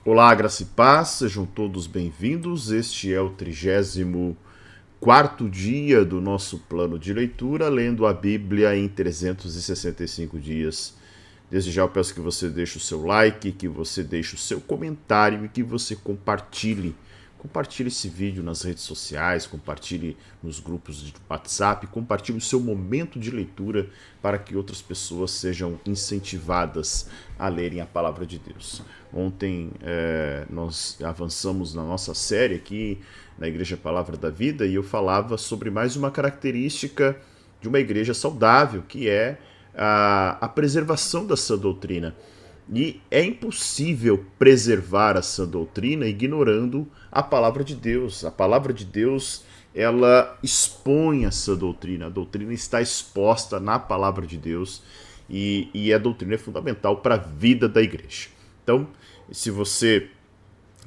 Olá, graça e paz, sejam todos bem-vindos. Este é o 34º dia do nosso plano de leitura, lendo a Bíblia em 365 dias. Desde já eu peço que você deixe o seu like, que você deixe o seu comentário e que você compartilhe. Compartilhe esse vídeo nas redes sociais, compartilhe nos grupos de WhatsApp, compartilhe o seu momento de leitura para que outras pessoas sejam incentivadas a lerem a palavra de Deus. Ontem nós avançamos na nossa série aqui na Igreja Palavra da Vida e eu falava sobre mais uma característica de uma igreja saudável, que é a preservação da sã doutrina. E é impossível preservar a sã doutrina ignorando a palavra de Deus. A palavra de Deus, ela expõe a sã doutrina. A doutrina está exposta na palavra de Deus e a doutrina é fundamental para a vida da igreja. Então, se você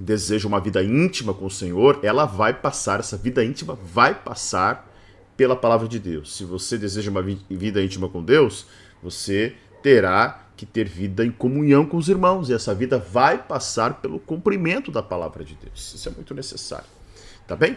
deseja uma vida íntima com o Senhor, essa vida íntima vai passar pela palavra de Deus. Se você deseja uma vida íntima com Deus, você terá que ter vida em comunhão com os irmãos, e essa vida vai passar pelo cumprimento da palavra de Deus. Isso é muito necessário. Tá bem?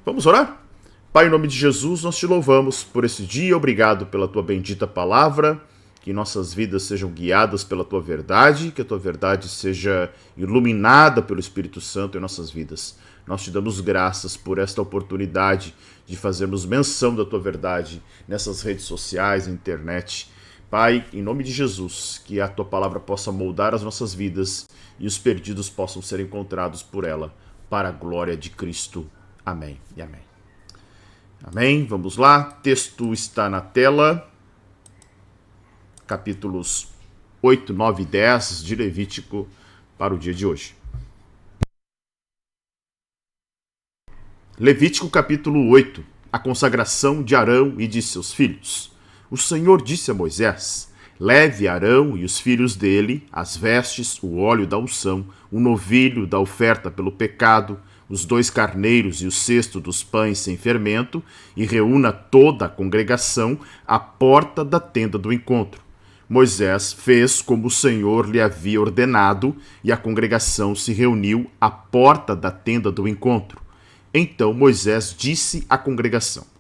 Vamos orar? Pai, em nome de Jesus, nós te louvamos por esse dia, obrigado pela tua bendita palavra, que nossas vidas sejam guiadas pela tua verdade, que a tua verdade seja iluminada pelo Espírito Santo em nossas vidas. Nós te damos graças por esta oportunidade de fazermos menção da tua verdade nessas redes sociais, na internet. Pai, em nome de Jesus, que a tua palavra possa moldar as nossas vidas e os perdidos possam ser encontrados por ela, para a glória de Cristo. Amém e amém. Amém, vamos lá, texto está na tela, capítulos 8, 9 e 10 de Levítico para o dia de hoje. Levítico capítulo 8, a consagração de Arão e de seus filhos. O Senhor disse a Moisés: leve Arão e os filhos dele as vestes, o óleo da unção, o novilho da oferta pelo pecado, os 2 carneiros e o cesto dos pães sem fermento, e reúna toda a congregação à porta da tenda do encontro. Moisés fez como o Senhor lhe havia ordenado, e a congregação se reuniu à porta da tenda do encontro. Então Moisés disse à congregação: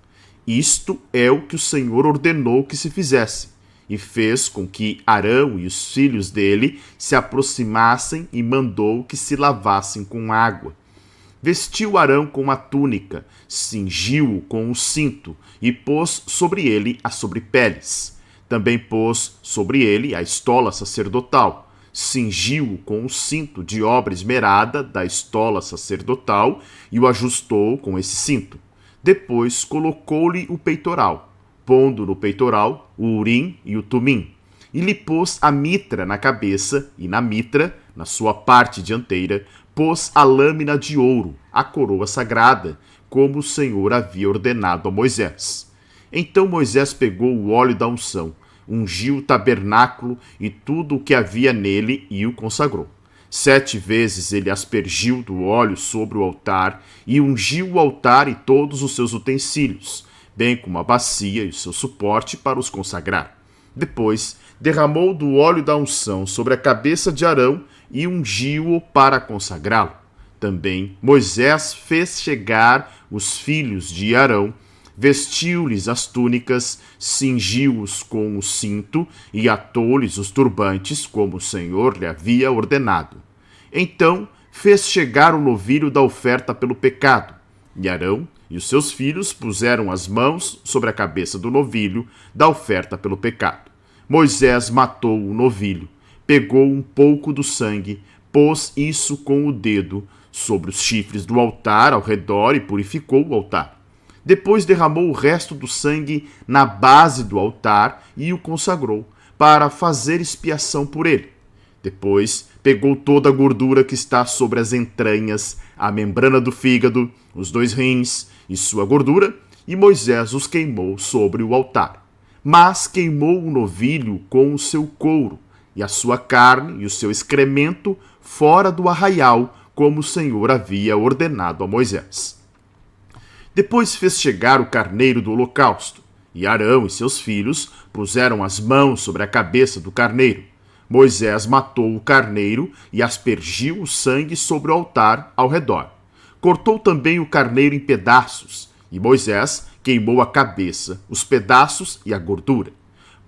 isto é o que o Senhor ordenou que se fizesse, e fez com que Arão e os filhos dele se aproximassem e mandou que se lavassem com água. Vestiu Arão com uma túnica, cingiu-o com um cinto e pôs sobre ele as sobrepeles. Também pôs sobre ele a estola sacerdotal, cingiu-o com um cinto de obra esmerada da estola sacerdotal e o ajustou com esse cinto. Depois colocou-lhe o peitoral, pondo no peitoral o urim e o tumim, e lhe pôs a mitra na cabeça, e na mitra, na sua parte dianteira, pôs a lâmina de ouro, a coroa sagrada, como o Senhor havia ordenado a Moisés. Então Moisés pegou o óleo da unção, ungiu o tabernáculo e tudo o que havia nele e o consagrou. 7 vezes ele aspergiu do óleo sobre o altar e ungiu o altar e todos os seus utensílios, bem como a bacia e o seu suporte para os consagrar. Depois derramou do óleo da unção sobre a cabeça de Arão e ungiu-o para consagrá-lo. Também Moisés fez chegar os filhos de Arão, vestiu-lhes as túnicas, cingiu-os com o cinto e atou-lhes os turbantes, como o Senhor lhe havia ordenado. Então fez chegar o novilho da oferta pelo pecado, e Arão e os seus filhos puseram as mãos sobre a cabeça do novilho da oferta pelo pecado. Moisés matou o novilho, pegou um pouco do sangue, pôs isso com o dedo sobre os chifres do altar ao redor e purificou o altar. Depois derramou o resto do sangue na base do altar e o consagrou, para fazer expiação por ele. Depois pegou toda a gordura que está sobre as entranhas, a membrana do fígado, os 2 rins e sua gordura, e Moisés os queimou sobre o altar. Mas queimou o novilho com o seu couro, e a sua carne e o seu excremento fora do arraial, como o Senhor havia ordenado a Moisés. Depois fez chegar o carneiro do holocausto, e Arão e seus filhos puseram as mãos sobre a cabeça do carneiro. Moisés matou o carneiro e aspergiu o sangue sobre o altar ao redor. Cortou também o carneiro em pedaços, e Moisés queimou a cabeça, os pedaços e a gordura.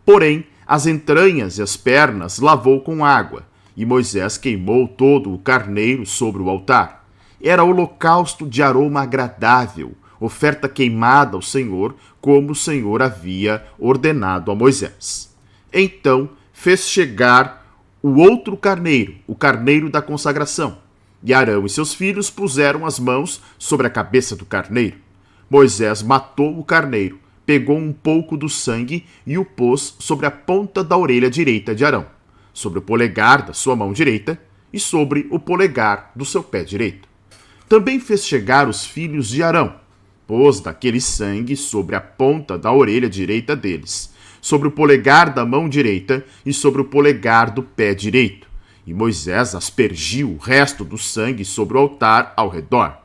Porém, as entranhas e as pernas lavou com água, e Moisés queimou todo o carneiro sobre o altar. Era holocausto de aroma agradável, oferta queimada ao Senhor, como o Senhor havia ordenado a Moisés. Então fez chegar o outro carneiro, o carneiro da consagração. E Arão e seus filhos puseram as mãos sobre a cabeça do carneiro. Moisés matou o carneiro, pegou um pouco do sangue e o pôs sobre a ponta da orelha direita de Arão, sobre o polegar da sua mão direita e sobre o polegar do seu pé direito. Também fez chegar os filhos de Arão, pôs daquele sangue sobre a ponta da orelha direita deles, sobre o polegar da mão direita e sobre o polegar do pé direito. E Moisés aspergiu o resto do sangue sobre o altar ao redor.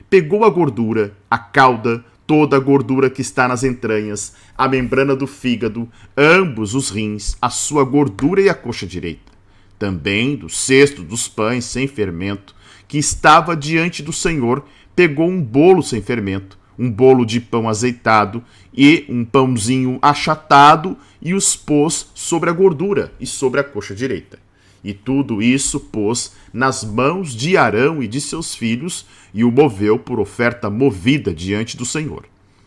Pegou a gordura, a cauda, toda a gordura que está nas entranhas, a membrana do fígado, ambos os rins, a sua gordura e a coxa direita. Também do cesto dos pães sem fermento, que estava diante do Senhor, pegou um bolo sem fermento, um bolo de pão azeitado e um pãozinho achatado e os pôs sobre a gordura e sobre a coxa direita. E tudo isso pôs nas mãos de Arão e de seus filhos e o moveu por oferta movida diante do Senhor.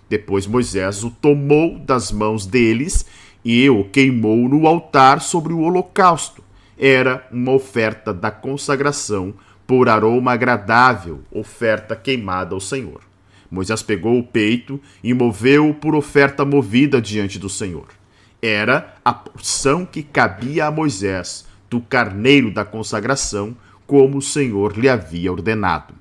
Depois Moisés o tomou das mãos deles e o queimou no altar sobre o holocausto. Era uma oferta da consagração por aroma agradável, oferta queimada ao Senhor. Moisés pegou o peito e moveu-o por oferta movida diante do Senhor. Era a porção que cabia a Moisés, do carneiro da consagração, como o Senhor lhe havia ordenado.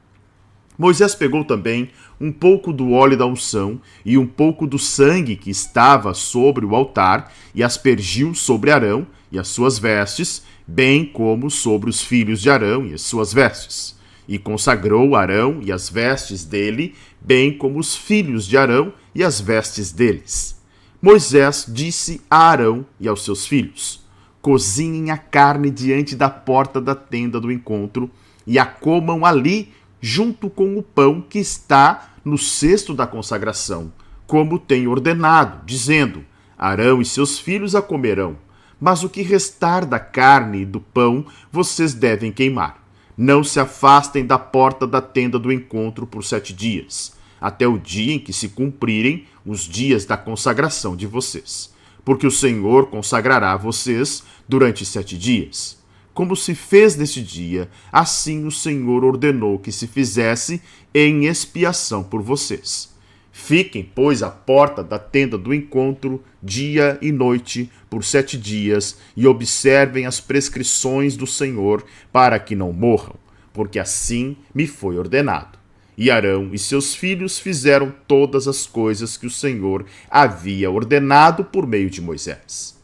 Moisés pegou também um pouco do óleo da unção e um pouco do sangue que estava sobre o altar e aspergiu sobre Arão e as suas vestes, bem como sobre os filhos de Arão e as suas vestes. E consagrou Arão e as vestes dele, bem como os filhos de Arão e as vestes deles. Moisés disse a Arão e aos seus filhos: cozinhem a carne diante da porta da tenda do encontro e a comam ali junto com o pão que está no cesto da consagração, como tem ordenado, dizendo: Arão e seus filhos a comerão, mas o que restar da carne e do pão vocês devem queimar. Não se afastem da porta da tenda do encontro por 7 dias, até o dia em que se cumprirem os dias da consagração de vocês. Porque o Senhor consagrará vocês durante 7 dias. Como se fez neste dia, assim o Senhor ordenou que se fizesse em expiação por vocês. Fiquem, pois, à porta da tenda do encontro, dia e noite, por 7 dias, e observem as prescrições do Senhor, para que não morram, porque assim me foi ordenado. E Arão e seus filhos fizeram todas as coisas que o Senhor havia ordenado por meio de Moisés.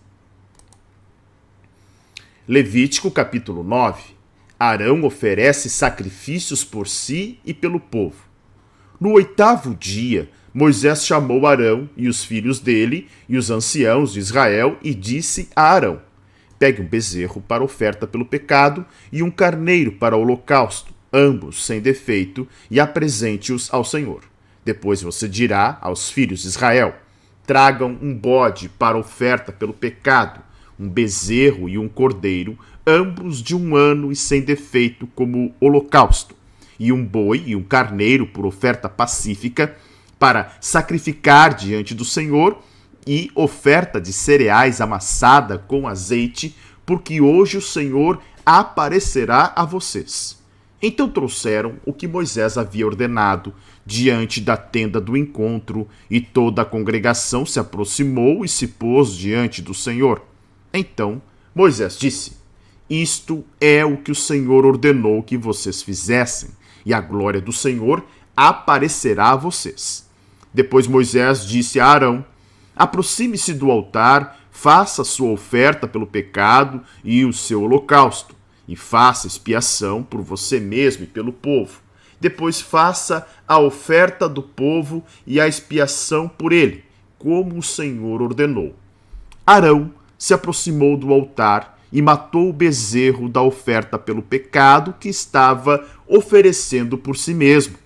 Levítico capítulo 9. Arão oferece sacrifícios por si e pelo povo. No 8º dia, Moisés chamou Arão e os filhos dele e os anciãos de Israel e disse a Arão: pegue um bezerro para oferta pelo pecado e um carneiro para holocausto, ambos sem defeito, e apresente-os ao Senhor. Depois você dirá aos filhos de Israel: tragam um bode para oferta pelo pecado, um bezerro e um cordeiro, ambos de 1 ano e sem defeito como holocausto, e um boi e um carneiro por oferta pacífica, para sacrificar diante do Senhor, e oferta de cereais amassada com azeite, porque hoje o Senhor aparecerá a vocês. Então trouxeram o que Moisés havia ordenado diante da tenda do encontro, e toda a congregação se aproximou e se pôs diante do Senhor. Então Moisés disse: isto é o que o Senhor ordenou que vocês fizessem, e a glória do Senhor aparecerá a vocês. Depois Moisés disse a Arão: aproxime-se do altar, faça a sua oferta pelo pecado e o seu holocausto, e faça expiação por você mesmo e pelo povo. Depois faça a oferta do povo e a expiação por ele, como o Senhor ordenou. Arão se aproximou do altar e matou o bezerro da oferta pelo pecado que estava oferecendo por si mesmo.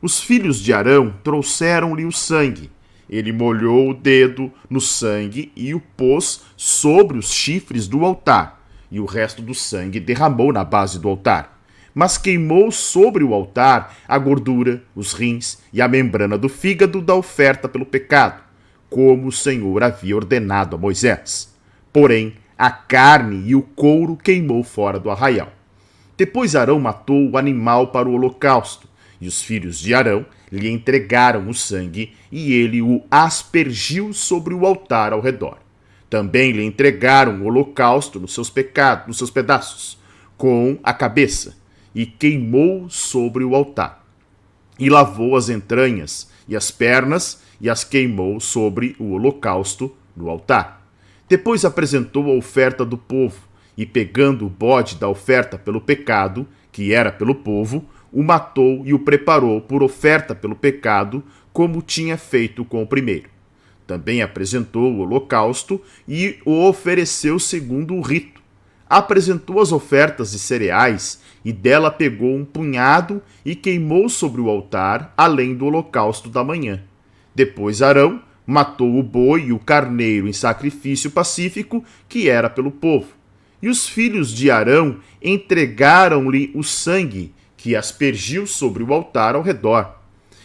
Os filhos de Arão trouxeram-lhe o sangue. Ele molhou o dedo no sangue e o pôs sobre os chifres do altar, e o resto do sangue derramou na base do altar. Mas queimou sobre o altar a gordura, os rins e a membrana do fígado da oferta pelo pecado, como o Senhor havia ordenado a Moisés. Porém, a carne e o couro queimou fora do arraial. Depois Arão matou o animal para o holocausto, e os filhos de Arão lhe entregaram o sangue, e ele o aspergiu sobre o altar ao redor. Também lhe entregaram o holocausto nos seus pedaços, com a cabeça, e queimou sobre o altar. E lavou as entranhas e as pernas, e as queimou sobre o holocausto no altar. Depois apresentou a oferta do povo, e pegando o bode da oferta pelo pecado, que era pelo povo, o matou e o preparou por oferta pelo pecado, como tinha feito com o primeiro. Também apresentou o holocausto e o ofereceu segundo o rito. Apresentou as ofertas de cereais, e dela pegou um punhado e queimou sobre o altar, além do holocausto da manhã. Depois Arão matou o boi e o carneiro em sacrifício pacífico, que era pelo povo. E os filhos de Arão entregaram-lhe o sangue, que aspergiu sobre o altar ao redor.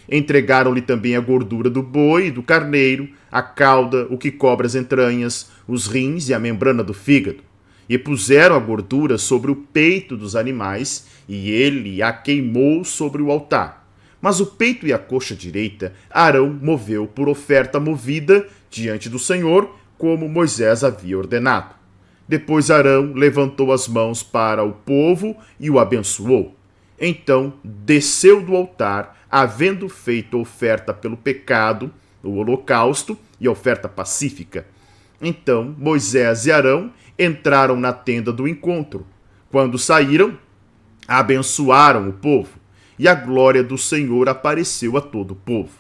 Entregaram-lhe também a gordura do boi e do carneiro, a cauda, o que cobre as entranhas, os rins e a membrana do fígado. E puseram a gordura sobre o peito dos animais, e ele a queimou sobre o altar. Mas o peito e a coxa direita Arão moveu por oferta movida diante do Senhor, como Moisés havia ordenado. Depois Arão levantou as mãos para o povo e o abençoou. Então desceu do altar, havendo feito oferta pelo pecado, o holocausto e a oferta pacífica. Então Moisés e Arão entraram na tenda do encontro. Quando saíram, abençoaram o povo, e a glória do Senhor apareceu a todo o povo.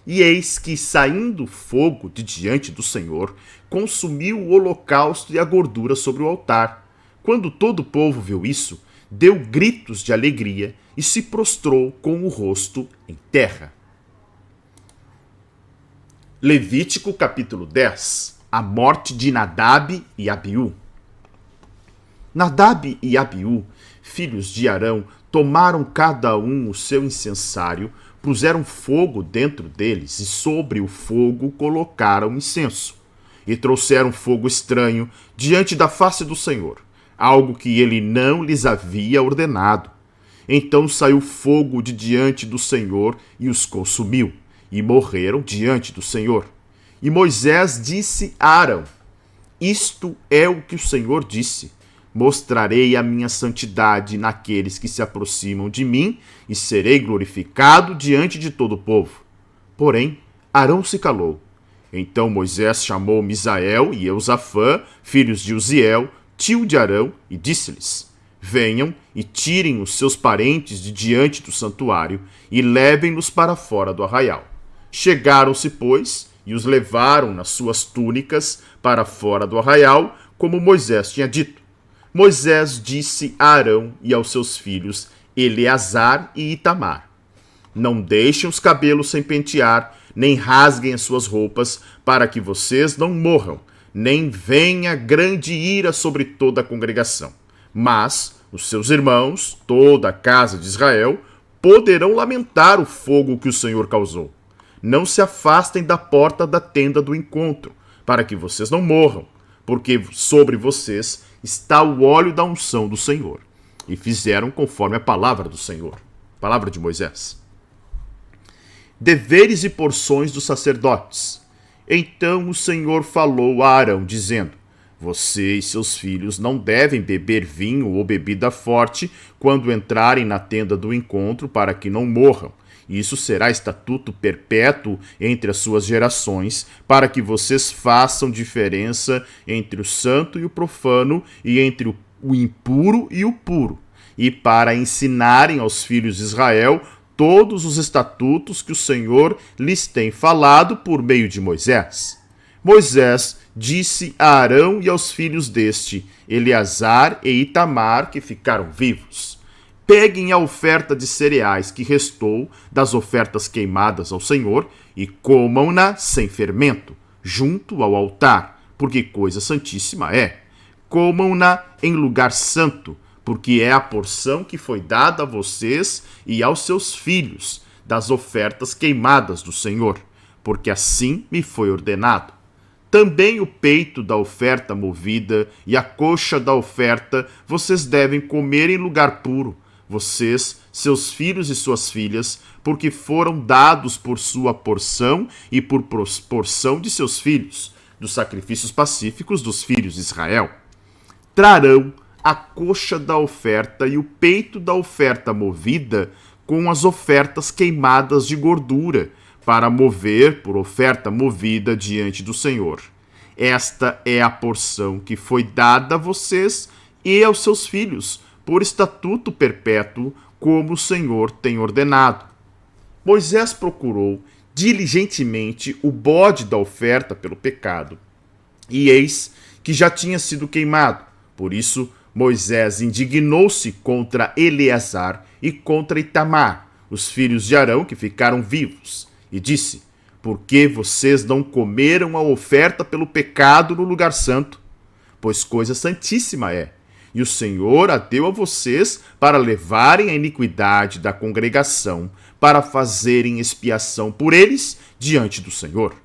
E eis que, saindo fogo de diante do Senhor, consumiu o holocausto e a gordura sobre o altar. Quando todo o povo viu isso, deu gritos de alegria e se prostrou com o rosto em terra. Levítico capítulo 10. A morte de Nadab e Abiú. Nadab e Abiú, filhos de Arão, tomaram cada um o seu incensário, puseram fogo dentro deles e sobre o fogo colocaram incenso. E trouxeram fogo estranho diante da face do Senhor, algo que ele não lhes havia ordenado. Então saiu fogo de diante do Senhor e os consumiu, e morreram diante do Senhor. E Moisés disse a Arão: Isto é o que o Senhor disse: Mostrarei a minha santidade naqueles que se aproximam de mim, e serei glorificado diante de todo o povo. Porém, Arão se calou. Então Moisés chamou Misael e Eusafã, filhos de Uziel, tio de Arão, e disse-lhes: Venham e tirem os seus parentes de diante do santuário e levem-nos para fora do arraial. Chegaram-se, pois, e os levaram nas suas túnicas para fora do arraial, como Moisés tinha dito. Moisés disse a Arão e aos seus filhos Eleazar e Itamar: Não deixem os cabelos sem pentear, nem rasguem as suas roupas, para que vocês não morram, nem venha grande ira sobre toda a congregação. Mas os seus irmãos, toda a casa de Israel, poderão lamentar o fogo que o Senhor causou. Não se afastem da porta da tenda do encontro, para que vocês não morram, porque sobre vocês está o óleo da unção do Senhor. E fizeram conforme a palavra do Senhor. Palavra de Moisés. Deveres e porções dos sacerdotes. Então o Senhor falou a Arão, dizendo: Você e seus filhos não devem beber vinho ou bebida forte quando entrarem na tenda do encontro, para que não morram. Isso será estatuto perpétuo entre as suas gerações, para que vocês façam diferença entre o santo e o profano, e entre o impuro e o puro, e para ensinarem aos filhos de Israel todos os estatutos que o Senhor lhes tem falado por meio de Moisés. Moisés disse a Arão e aos filhos deste, Eleazar e Itamar, que ficaram vivos: peguem a oferta de cereais que restou das ofertas queimadas ao Senhor e comam-na sem fermento, junto ao altar, porque coisa santíssima é. Comam-na em lugar santo, porque é a porção que foi dada a vocês e aos seus filhos, das ofertas queimadas do Senhor, porque assim me foi ordenado. Também o peito da oferta movida e a coxa da oferta vocês devem comer em lugar puro, vocês, seus filhos e suas filhas, porque foram dados por sua porção e por porção de seus filhos, dos sacrifícios pacíficos dos filhos de Israel. Trarão a coxa da oferta e o peito da oferta movida com as ofertas queimadas de gordura, para mover por oferta movida diante do Senhor. Esta é a porção que foi dada a vocês e aos seus filhos, por estatuto perpétuo, como o Senhor tem ordenado. Moisés procurou diligentemente o bode da oferta pelo pecado, e eis que já tinha sido queimado. Por isso, Moisés indignou-se contra Eleazar e contra Itamar, os filhos de Arão que ficaram vivos, e disse: por que vocês não comeram a oferta pelo pecado no lugar santo? Pois coisa santíssima é, e o Senhor a deu a vocês para levarem a iniquidade da congregação, para fazerem expiação por eles diante do Senhor.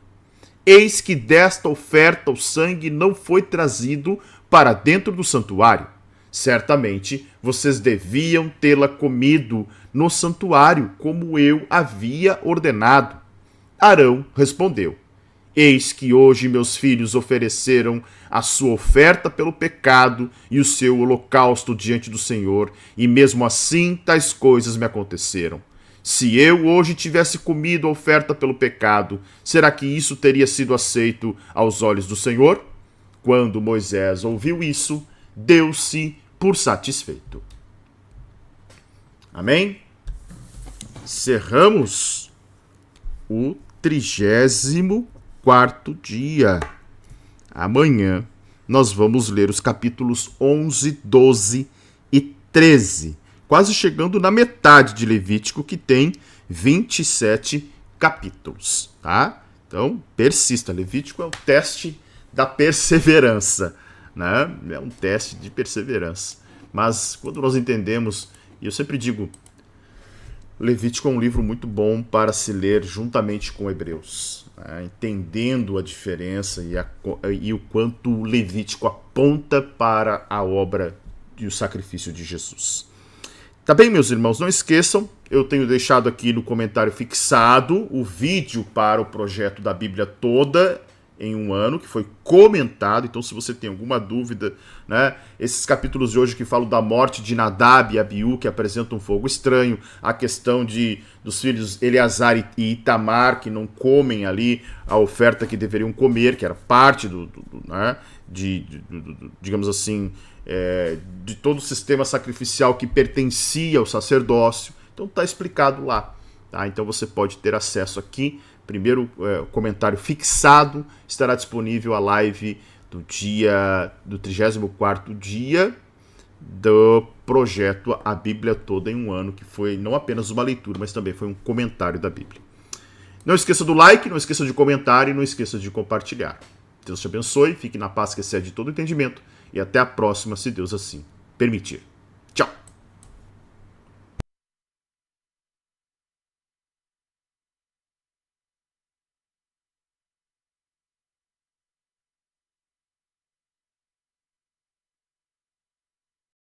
Eis que desta oferta o sangue não foi trazido para dentro do santuário. Certamente vocês deviam tê-la comido no santuário, como eu havia ordenado. Arão respondeu: eis que hoje meus filhos ofereceram a sua oferta pelo pecado e o seu holocausto diante do Senhor, e mesmo assim tais coisas me aconteceram. Se eu hoje tivesse comido a oferta pelo pecado, será que isso teria sido aceito aos olhos do Senhor? Quando Moisés ouviu isso, deu-se por satisfeito. Amém? Cerramos o 34º dia. Amanhã nós vamos ler os capítulos 11, 12 e 13, quase chegando na metade de Levítico, que tem 27 capítulos, tá? Então, persista. Levítico é o teste da perseverança, né? É um teste de perseverança. Mas quando nós entendemos, e eu sempre digo, Levítico é um livro muito bom para se ler juntamente com Hebreus, né? Entendendo a diferença e o quanto o Levítico aponta para a obra e o sacrifício de Jesus. Tá bem, meus irmãos? Não esqueçam, eu tenho deixado aqui no comentário fixado o vídeo para o projeto da Bíblia toda em um ano, que foi comentado. Então, se você tem alguma dúvida, né, esses capítulos de hoje que falam da morte de Nadab e Abiú, que apresentam um fogo estranho, a questão dos filhos Eleazar e Itamar, que não comem ali a oferta que deveriam comer, que era parte né, digamos assim, de todo o sistema sacrificial que pertencia ao sacerdócio. Então está explicado lá, tá? Então você pode ter acesso aqui. Primeiro comentário fixado, estará disponível a live do 34º dia do projeto A Bíblia Toda em um Ano, que foi não apenas uma leitura, mas também foi um comentário da Bíblia. Não esqueça do like, não esqueça de comentar e não esqueça de compartilhar. Deus te abençoe, fique na paz que excede todo entendimento e até a próxima, se Deus assim permitir.